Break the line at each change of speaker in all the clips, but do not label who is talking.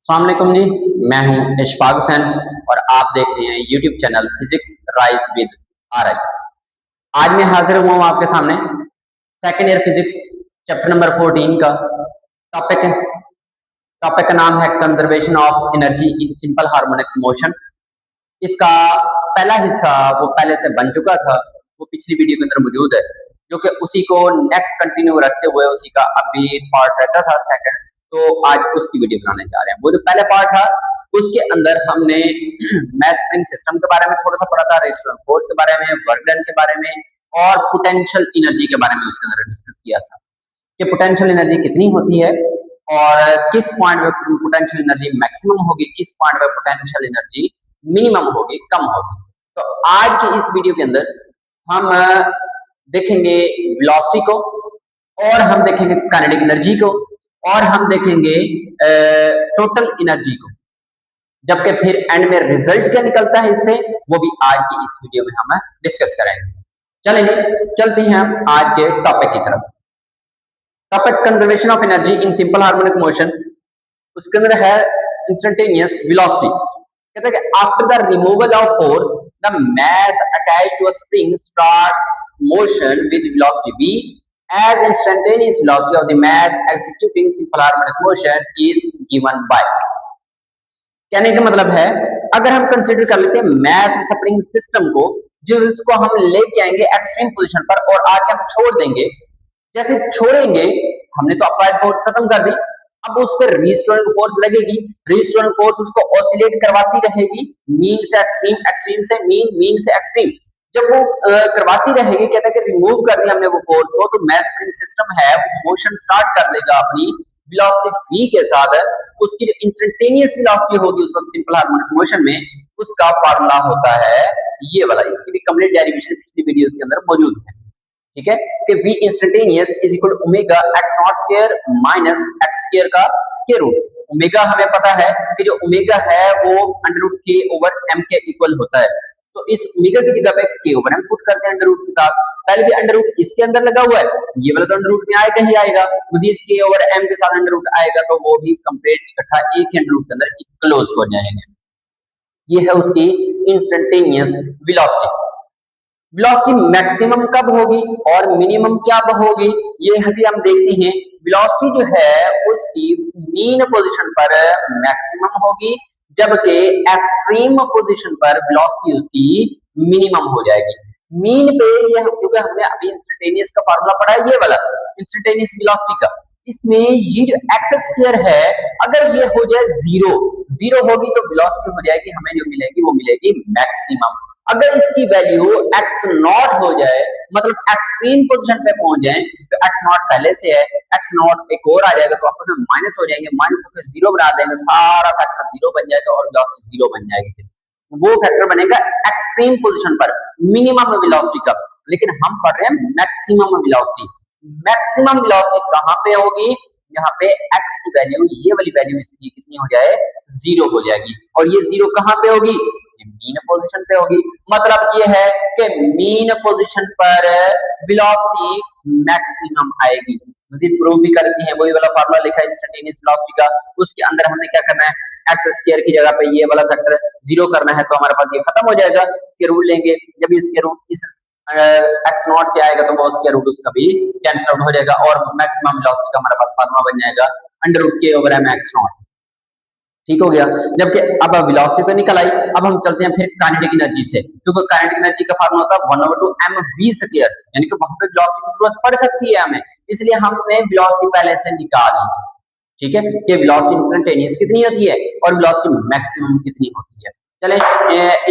अस्सलाम वालेकुम जी। मैं हूं इशफाक हुसैन और आप देख रहे हैं YouTube channel physics rise with are आई। आज मैं हाजिर हुआ हूं आपके सामने second year physics chapter number 14 का टॉपिक टॉपिक का नाम है conservation of energy in simple harmonic motion. इसका पहला हिस्सा वो पहले से बन चुका था, वो पिछली वीडियो के अंदर मौजूद है, जो कि उसी को नेक्स्ट कंटिन्यू रखते हुए उसी का अभी पार्ट रहता था सेकंड। तो आज उसकी वीडियो बनाने जा रहे हैं। वो जो पहले पार्ट था उसके अंदर हमने मैथ स्प्रिंग सिस्टम के बारे में थोड़ा सा पढ़ा था, रेजिस्टेंस फोर्स के बारे में, वर्क डन के बारे में और पोटेंशियल एनर्जी के बारे में उसके अंदर डिस्कस किया था कि पोटेंशियल एनर्जी कितनी होती है और किस पॉइंट पे पोटेंशियल एनर्जी मैक्सिमम होगी, किस पॉइंट पे पोटेंशियल एनर्जी मिनिमम होगी, कम होगी। तो आज की इस वीडियो के अंदर हम देखेंगे वेलोसिटी को और हम देखेंगे काइनेटिक एनर्जी को और हम देखेंगे टोटल एनर्जी को, जबकि फिर एंड में रिजल्ट क्या निकलता है इससे वो भी आज की इस वीडियो में हम डिस्कस करेंगे। चलेंगे, चलते हैं हम आज के टॉपिक की तरफ। Topic conservation of energy in simple harmonic motion. उसके अंदर है इंस्टेंटेनियस वेलोसिटी। कहते हैं कि after the removal of force the mass attached to a spring starts motion with velocity v as instantaneous velocity of the mass executing simple harmonic motion is given by। कहने का मतलब है, अगर हम consider कर लेते हैं मैस स्प्रिंग सिस्टम को, जो इसको हम लेके आएंगे एक्सट्रीम पोजीशन पर और आके हम छोड़ देंगे। जैसे छोड़ेंगे, हमने तो अप्लाइड फोर्स खत्म कर दी, अब उस पर रिस्टोरिंग फोर्स लगेगी। रिस्टोरिंग फोर्स उसको ऑसिलेट करवाती रहेगी, मीन से एक्सट्रीम, एक्सट्रीम से मीन, मीन से एक्सट्रीम। जब वो करवाती रहेगी, कहता है कि रिमूव कर दिया हमने वो फोर्स को, तो मैस स्प्रिंग सिस्टम है मोशन स्टार्ट कर देगा अपनी वेलोसिटी v के साथ। उसकी जो इंस्टेंटेनियस वेलोसिटी होगी उस वक्त सिंपल हार्मोनिक मोशन में, उसका फार्मूला होता है ये वाला। इसकी भी कंप्लीट डेरिवेशन पिछली वीडियोस के अंदर मौजूद है। ठीक है कि v instantaneous is equal to omega x naught square minus x square का स्क्वायर रूट। ओमेगा हमें पता है कि जो ओमेगा है वो under root k over m के इक्वल होता है। तो इस ओमेगा की जगह पे k ओवर m पुट करते हैं अंडर रूट के साथ। पहले भी अंडर रूट इसके अंदर लगा हुआ है, ये वाला तो अंडर रूट में आएगा ही आएगा, मजीद k ओवर m के साथ अंडर रूट आएगा, तो वो भी कंप्लीट इकट्ठा एक अंडर रूट के अंदर क्लोज हो जाएंगे। ये है उसकी इंस्टेंटेनियस वेलोसिटी। वेलोसिटी मैक्सिमम कब होगी और मिनिमम कब होगी, ये अभी हम देखते हैं। वेलोसिटी जो है उसकी मीन पोजीशन पर मैक्सिमम होगी, जबकि एक्सट्रीम पोजीशन पर वेलोसिटी उसकी मिनिमम हो जाएगी। मीन पे ये, क्योंकि हमने अभी इंस्टेंटेनियस का फार्मूला पढ़ा है ये वाला इंस्टेंटेनियस वेलोसिटी का, इसमें ये जो एक्स स्क्वायर है अगर ये हो जाए जीरो, जीरो होगी तो वेलोसिटी हो जाएगी, हमें जो मिलेगी वो मिलेगी मैक्सिमम। अगर इसकी वैल्यू x नॉट हो जाए, मतलब एक्सट्रीम पोजीशन पे पहुंच जाए, तो x नॉट पहले से है, x नॉट एक और आ जाएगा तो आपस में माइनस हो जाएंगे, माइनस होकर जीरो बना देंगे, सारा फैक्टर जीरो बन जाएगा और वेलोसिटी जीरो बन जाएगी। वो फैक्टर बनेगा एक्सट्रीम पोजीशन पर मिनिमम वेलोसिटी का। लेकिन हम पढ़ रहे हैं मैक्सिमम वेलोसिटी। मैक्सिमम वेलोसिटी कहां पे होगी, यहाँ पे x की वैल्यू, ये वाली वैल्यू इसकी कितनी हो जाए, जीरो हो जाएगी। और ये जीरो कहां पे होगी, मीन पोजीशन पे होगी। मतलब ये है कि मीन पोजीशन पर वेलोसिटी मैक्सिमम आएगी। मजीद प्रूव भी करती है, वही वाला फार्मूला लिखा है इंस्टेंटेनियस वेलोसिटी का, उसके अंदर हमने क्या करना है, एक्स स्क्वायर की जगह पे ये वाला फैक्टर जीरो करना है, तो हमारे पास ये खत्म हो जाएगा। इसके रूट लेंगे, जब इसके रूट इस एक्स नॉट से आएगा तो वो स्क्वायर रूट उसका भी कैंसिल आउट हो जाएगा और मैक्सिमम वेलोसिटी का हमारे पास फार्मूला बन जाएगा अंडर रूट के ओवर एम एक्स नॉट। ठीक हो गया। जबकि अब वेलोसिटी तो निकल आई, अब हम चलते हैं फिर काइनेटिक एनर्जी से, क्योंकि काइनेटिक एनर्जी का फार्मूला होता है 1/2 mv स्क्वायर, यानी कि वहां पे वेलोसिटी की जरूरत पड़ सकती है हमें, इसलिए हमने वेलोसिटी पहले से निकाल ली। ठीक है कि वेलोसिटी इंस्टेंटेनियस कितनी होती है और वेलोसिटी मैक्सिमम कितनी होती है। चले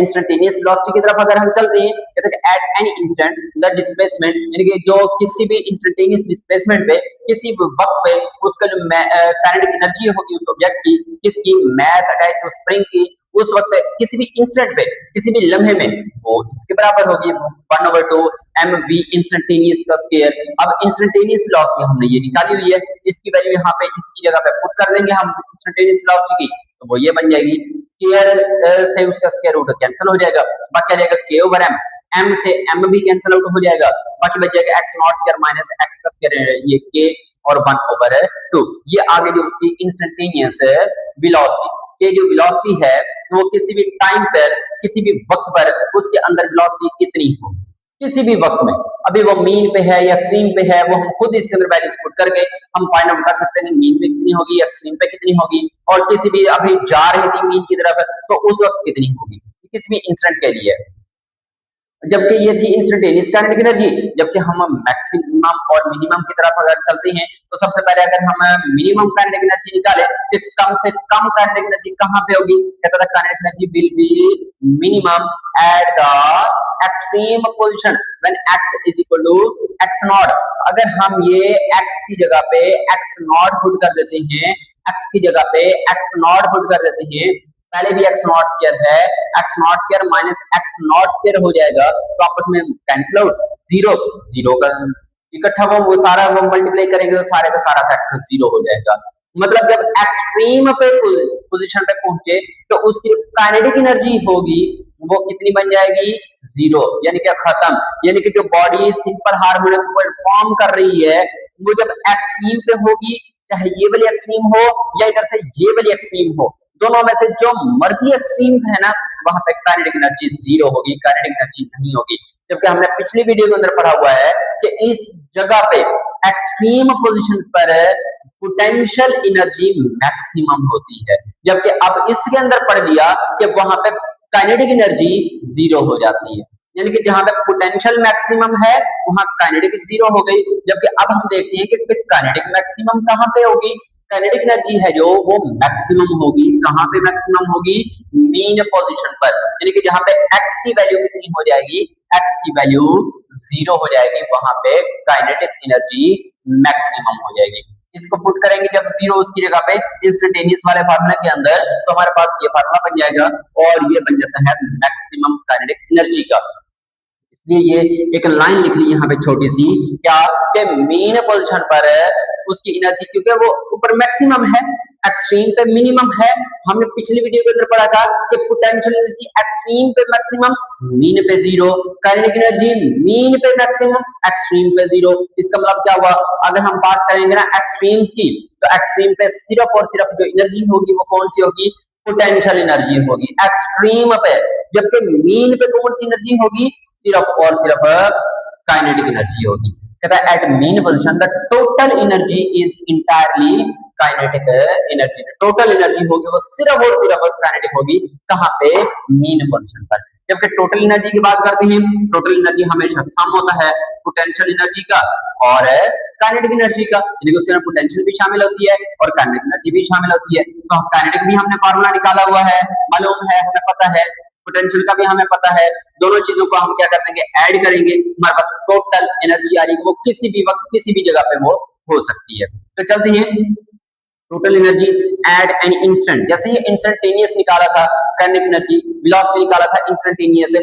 इंस्टेंटेनियस वेलोसिटी की तरफ अगर हम चलते हैं, कहते हैं कि at any instant the displacement, यानी कि जो किसी भी इंस्टेंटेनियस डिस्प्लेसमेंट पे, किसी भी वक्त पे उसका जो काइनेटिक एनर्जी होगी उस ऑब्जेक्ट की, किसकी, मास अटैच टू स्प्रिंग की, उस वक्त किसी भी इंस्टेंट पे, किसी भी लम्हे में, वो इसके बराबर होगी 1/2 mv इंस्टेंटेनियस का स्क्वायर। अब इंस्टेंटेनियस वेलोसिटी हमने ये निकाली हुई है, इसकी वैल्यू यहाँ पे इसकी जगह पे पुट कर देंगे हम इंस्टेंटेनियस वेलोसिटी की, तो वो ये बन जाएगी स्क्वायर से उसका स्क्वायर रूट कैंसिल हो जाएगा, बाकी आ जाएगा k ओवर m, m से m भी कैंसिल आउट हो जाएगा, बाकी बच जाएगा x naught square minus x का स्क्वायर, ये k और 1/2। ये आगे जो उसकी इंस्टेंटेनियस वेलोसिटी। ये जो वेलोसिटी है वो किसी भी टाइम पर, किसी भी वक्त पर उसके अंदर वेलोसिटी कितनी होगी, किसी भी वक्त में। अभी वो मीन पे है या एक्सट्रीम पे है, वो हम खुद इसके अंदर वैल्यूज पुट करके हम फाइंड आउट कर सकते हैं कि मीन पे कितनी होगी, एक्सट्रीम पे कितनी होगी, और किसी भी अभी जा रही थी मीन की तरफ तो उस वक्त कितनी होगी, किसी भी इंस्टेंट के लिए। जबकि ये थी इंस्टेंटेनियस काइनेटिक एनर्जी। जबकि हम मैक्सिमम और मिनिमम की तरफ अगर चलते हैं तो सबसे पहले अगर हम मिनिमम काइनेटिक एनर्जी निकालें तो कम से कम काइनेटिक एनर्जी कहाँ पे होगी, कहता था kinetic energy will be minimum at the extreme position when x is equal to x naught. अगर हम ये x की जगह पे x नॉट पुट कर देते हैं, x की जगह पे x नॉट पुट कर देते हैं, पहले भी एक्स नॉट स्क्वायर है, x not square minus x not square हो जाएगा तो आपस में कैंसिल आउट, जीरो जीरो का इकट्ठा वो सारा वो मल्टीप्लाई करेंगे तो सारे का सारा फैक्टर जीरो हो जाएगा। मतलब जब एक्सट्रीम पे पोजीशन पे पहुंचे तो उसकी काइनेटिक एनर्जी होगी वो कितनी बन जाएगी, जीरो, यानी कि खत्म। यानी कि जो बॉडी सिंपल हार्मोनिक परफॉर्म कर रही है वो जब एक्सट्रीम पे होगी, चाहे ये वाली एक्सट्रीम हो या इधर से ये वाली एक्सट्रीम हो, दोनों में से जो मर्जी एक्सट्रीम्स है ना वहां पे काइनेटिक एनर्जी जीरो होगी, काइनेटिक एनर्जी नहीं होगी। जबकि हमने पिछली वीडियो के अंदर पढ़ा हुआ है कि इस जगह पे एक्सट्रीम पोजीशन पर पोटेंशियल एनर्जी मैक्सिमम होती है, जबकि अब इसके अंदर पढ़ लिया कि वहां पे काइनेटिक एनर्जी जीरो हो जाती है। यानी कि जहां पे पोटेंशियल मैक्सिमम है वहां काइनेटिक जीरो हो गई। जबकि अब हम देखते हैं कि काइनेटिक मैक्सिमम कहां पे होगी, काइनेटिक एनर्जी है जो वो मैक्सिमम होगी, कहां पे मैक्सिमम होगी, मीन पोजीशन पर। यानी कि जहां पे x की वैल्यू कितनी हो जाएगी, x की वैल्यू जीरो हो जाएगी, वहां पे काइनेटिक एनर्जी मैक्सिमम हो जाएगी। इसको पुट करेंगे जब जीरो उसकी जगह पे इंस्टेंटेनियस वाले फार्मूले के अंदर तो हमारे पास ये फार्मूला बन जाएगा और ये बन जाता है मैक्सिमम काइनेटिक एनर्जी का। इसलिए ये एक लाइन लिख ली यहाँ पे छोटी सी, क्या कि मेन पोजीशन पर उसकी एनर्जी क्योंकि वो ऊपर मैक्सिमम है, एक्सट्रीम पे मिनिमम है। हमने पिछली वीडियो के अंदर पढ़ा था कि पोटेंशियल एनर्जी एक्सट्रीम पे मैक्सिमम, मीन पे जीरो, काइनेटिक एनर्जी मीन पे मैक्सिमम, एक्सट्रीम पे जीरो। इसका मतलब क्या हुआ, अगर हम बात करेंगे ना एक्सट्रीम की तो एक्सट्रीम पे सिर्फ और सिर्फ जो एनर्जी होगी वो कौन सी होगी, पोटेंशियल एनर्जी होगी एक्सट्रीम पे। जबकि मीन पे कौन सी एनर्जी होगी, सिर्फ और सिर्फ काइनेटिक एनर्जी होगी। कहता है at mean position the total energy is entirely kinetic energy. Total energy होगी वो सिर्फ और सिर्फ काइनेटिक होगी, कहां पे, मीन पोजीशन पर। जबकि टोटल एनर्जी की बात करते हैं, टोटल एनर्जी हमेशा सम होता है पोटेंशियल एनर्जी का और काइनेटिक एनर्जी का, यानी कि उसके अंदर पोटेंशियल भी शामिल होती है और काइनेटिक एनर्जी भी शामिल होती है। तो काइनेटिक भी हमने फार्मूला निकाला हुआ है, मालूम है, हमें पता है, पोटेंशियल का भी हमें पता है। दोनों चीजों को हम क्या कर देंगे, ऐड करेंगे, हमारे पास टोटल एनर्जी आ रही है, वो किसी भी वक्त किसी भी जगह पे वो हो सकती है। तो चलते हैं total energy at an instant. जैसे ये इंस्टेंटेनियस निकाला था काइनेटिक एनर्जी, वेलोसिटी निकाला था इंस्टेंटेनियस,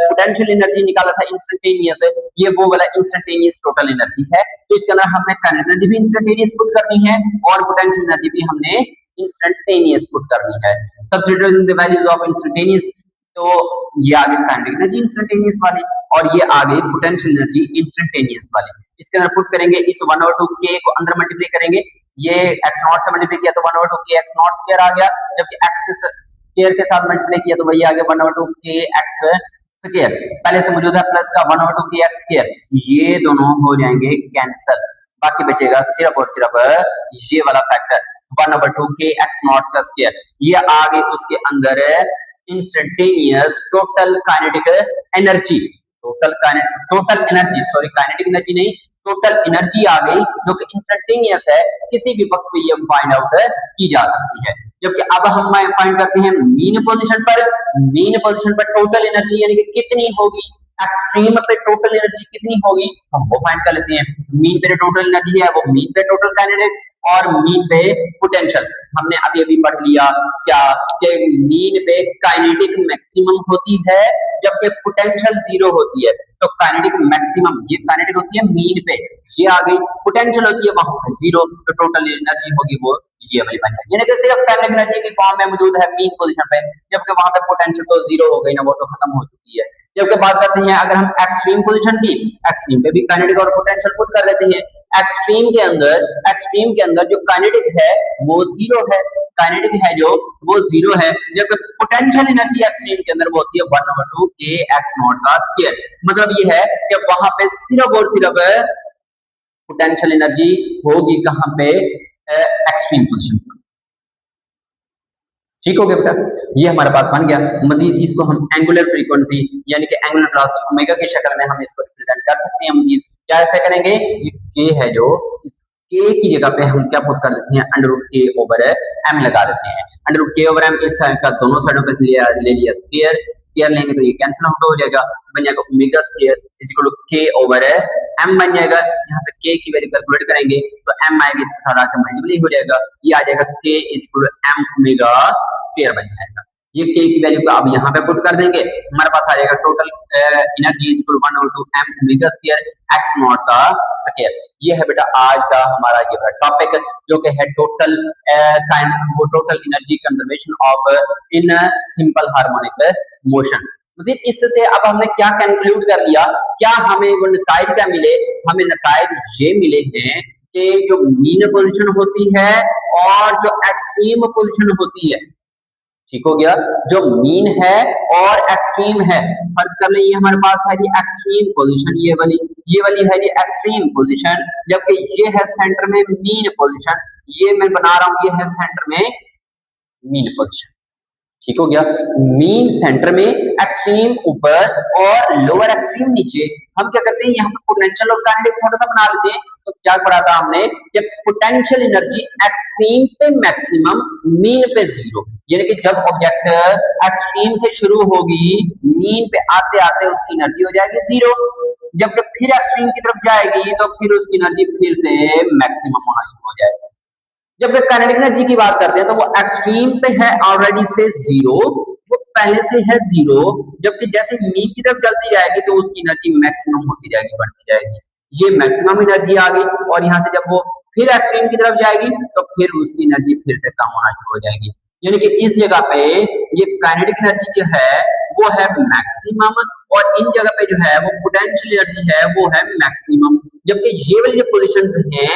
पोटेंशियल एनर्जी निकाला था इंस्टेंटेनियस, ये वो वाला इंस्टेंटेनियस टोटल एनर्जी है। तो इसके अंदर हमने काइनेटिक एनर्जी भी इंस्टेंटेनियस पुट करनी है और पोटेंशियल एनर्जी भी हमने इंस्टेंटेनियस पुट करनी है। Substituting the values of instantaneous, तो ये आ गई काइनेटिक एनर्जी इंस्टेंटेनियस वाली और ये आ गई पोटेंशियल एनर्जी इंस्टेंटेनियस वाली। इसके अंदर पुट करेंगे, इस 1/2 के को अंदर मल्टीप्लाई करेंगे, ये x नॉट से मल्टीप्लाई किया तो 1/2 के x नॉट स्क्वायर आ गया, जबकि x स्क्वायर के साथ मल्टीप्लाई किया तो वही आ गया 1/2 के x स्क्वायर। पहले से मौजूद है प्लस का 1/2 के x स्क्वायर, ये दोनों हो जाएंगे कैंसिल, बाकी बचेगा सिर्फ और सिर्फ ये वाला फैक्टर 1/2 के x नॉट का स्क्वायर। ये आ गई उसके अंदर instantaneous total kinetic energy, total energy, sorry kinetic energy नहीं, टोटल एनर्जी आ गई जो कि इंस्टेंटेनियस है, किसी भी वक्त पे ये फाइंड आउट की जा सकती है। जबकि अब हम फाइंड करते हैं मीन पोजीशन पर, मीन पोजीशन पर टोटल एनर्जी यानी कि कितनी होगी, एक्सट्रीम पे टोटल एनर्जी कितनी होगी हम वो फाइंड कर लेते हैं। मीन पे टोटल एनर्जी है वो मीन पे टोटल काइनेटिक और मीन पे पोटेंशियल। हमने अभी अभी पढ़ लिया क्या कि मीन पे काइनेटिक मैक्सिमम होती है जबकि पोटेंशियल जीरो होती है। तो काइनेटिक मैक्सिमम ये काइनेटिक होती है मीन पे, ये आ गई, पोटेंशियल होती है वहां पे जीरो, तो टोटल एनर्जी होगी वो ये वाली बन जाएगी। यानी कि सिर्फ काइनेटिक एनर्जी की फॉर्म में मौजूद है मीन पोजीशन पे, जबकि वहां पे पोटेंशियल तो जीरो हो गई ना, वो तो खत्म हो चुकी है। जबकि बात करते हैं अगर हम एक्सट्रीम पोजीशन की, एक्सट्रीम पे भी काइनेटिक और पोटेंशियल पुट कर लेते हैं। एक्सट्रीम के अंदर जो काइनेटिक है वो जीरो है, काइनेटिक है जो वो 0 है, जबकि पोटेंशियल एनर्जी एक्सट्रीम के अंदर वो होती है 1/2 k x नॉट का स्क्वायर। मतलब ये है कि वहां पे सिर्फ और सिर्फ पोटेंशियल एनर्जी होगी कहाँ पे, एक्सट्रीम पोजिशन पर। ठीक हो गया बेटा, ये हमारे पास बन गया। मजीद इसको हम एंगुलर फ्रीक्वेंसी यानी कि एंगुलर वेलोसिटी ओमेगा की शक्ल में हम इसको रिप्रेजेंट कर सकते हैं। मजीद क्या ऐसा करेंगे, ये के है जो इस के की जगह पे हम क्या पुट कर देते हैं, √k/m लगा देते हैं। √k/m इस साइड का दोनों साइडों पे ले लिया स्क्वायर, स्क्वायर लेंगे तो ये कैंसिल आउट हो जाएगा, बन जाएगा omega square is equal to k/m बन जाएगा। यहाँ से k की वैल्यू कैलकुलेट करेंगे तो m आएगी, इसके साथ आकर मल्टीप्लाई हो जाएगा, ये आ जाएगा k is equal to m omega square बन जाएगा। ये k की वैल्यू को अब यहाँ पे पुट कर देंगे, हमारे पास आ जाएगा total energy is equal to 1/2 m omega square x naught का स्क्वायर। ये है बेटा आज का हमारा ये टॉपिक जो कि है total total energy conservation of in simple harmonic motion. इससे अब हमने क्या कंक्लूड कर लिया, क्या हमें वो नताइज क्या मिले, हमें नताइज ये मिले हैं कि जो मीन पोजीशन होती है और जो एक्सट्रीम पोजीशन होती है, ठीक हो गया, जो मीन है और एक्सट्रीम है, फर्ज कर ले ये हमारे पास है जी एक्सट्रीम पोजीशन, ये वाली है जी एक्सट्रीम पोजीशन, जबकि ये है सेंटर में मीन पोजीशन, ये मैं बना रहा हूं, ये है सेंटर में मीन पोजीशन। ठीक हो गया, मीन सेंटर में, एक्सट्रीम ऊपर और लोअर एक्सट्रीम नीचे। हम क्या करते हैं यहाँ पे पोटेंशियल और काइनेटिक थोड़ा सा बना लेते हैं। तो क्या पढ़ा था हमने कि पोटेंशियल एनर्जी एक्सट्रीम पे मैक्सिमम, मीन पे 0, यानी कि जब ऑब्जेक्ट एक्सट्रीम से शुरू होगी मीन पे आते आते उसकी एनर्जी हो जाएगी 0, जबकि फिर एक्सट्रीम की तरफ जाएगी तो फिर उसकी एनर्जी फिर से मैक्सिमम होना शुरू हो जाएगी। जब काइनेटिक एनर्जी की बात करते हैं तो वो एक्सट्रीम पे है ऑलरेडी से 0, वो पहले से है 0, जबकि जैसे मीन की तरफ चलती जाएगी तो उसकी एनर्जी मैक्सिमम होती जाएगी, बढ़ती जाएगी, ये मैक्सिमम एनर्जी आ गई। और यहाँ से जब वो फिर एक्सट्रीम की तरफ जाएगी तो फिर उसकी एनर्जी फिर से कम होना शुरू हो जाएगी, यानी कि इस जगह पे ये काइनेटिक एनर्जी जो है वो है मैक्सिमम और इन जगह पे जो है वो पोटेंशियल एनर्जी है वो है मैक्सिमम। जबकि ये वाली जो पोजीशन है,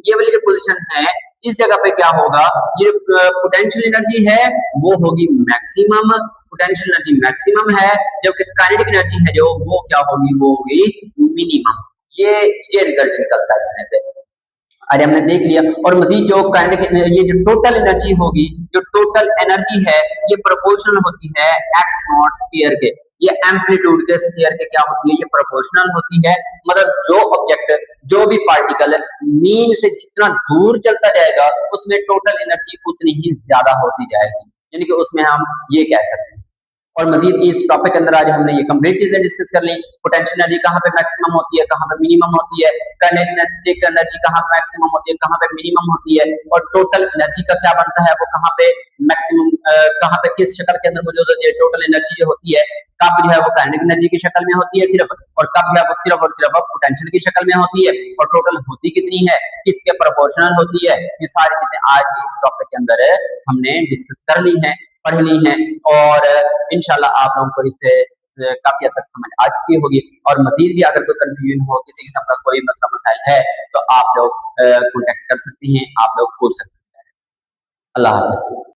ये वाली जो पोजीशन है, इस जगह पे क्या होगा, ये पोटेंशियल एनर्जी है वो होगी मैक्सिमम, पोटेंशियल एनर्जी मैक्सिमम है, जबकि काइनेटिक एनर्जी है जो वो क्या होगी, वो होगी मिनिमम। ये रिजल्ट निकलता है इसमें से। आज हमने देख लिया। और मजीद जो काइनेटिक, ये जो टोटल एनर्जी होगी, जो टोटल एनर्जी है ये प्रोपोर्शनल होती है एक्स नॉट स्क्वायर के, ये एम्पलीट्यूड के स्क्वायर के क्या होती है, ये प्रोपोर्शनल होती है। मतलब जो ऑब्जेक्ट, जो भी पार्टिकल मीन से जितना दूर चलता जाएगा उसमें टोटल एनर्जी उतनी ही ज्यादा होती जाएगी, यानी कि उसमें हम ये कह सकते हैं। और मजीद इस टॉपिक के अंदर आज हमने ये कंप्लीट चीजें डिस्कस कर ली। पोटेंशियल एनर्जी कहाँ पे मैक्सिमम होती है, कहाँ पे मिनिमम होती है, काइनेटिक एनर्जी कहाँ पे मैक्सिमम होती है, कहाँ पे मिनिमम होती है, और टोटल एनर्जी का क्या बनता है, वो कहाँ पे मैक्सिमम, कहाँ पे किस शक्ल के अंदर मौजूद होती है। टोटल एनर्जी जो होती है कब जो है वो काइनेटिक एनर्जी की शक्ल में होती है सिर्फ, और कब जो है वो सिर्फ और सिर्फ पोटेंशियल की शक्ल में होती है, और टोटल होती कितनी है, किसके प्रोपोर्शनल होती है। ये सारी चीजें आज इस टॉपिक के अंदर हमने डिस्कस कर ली हैं, पढ़ ली हैं, और इंशाल्लाह आप लोगों को इससे काफी हद तक समझ आ चुकी होगी। और मजीद भी अगर कोई कंफ्यूजन हो, किसी किस्म का कोई मसला मसाइल है तो आप लोग कॉन्टेक्ट कर सकती हैं, आप लोग पूछ सकते हैं। अल्लाह हाफ़िज़।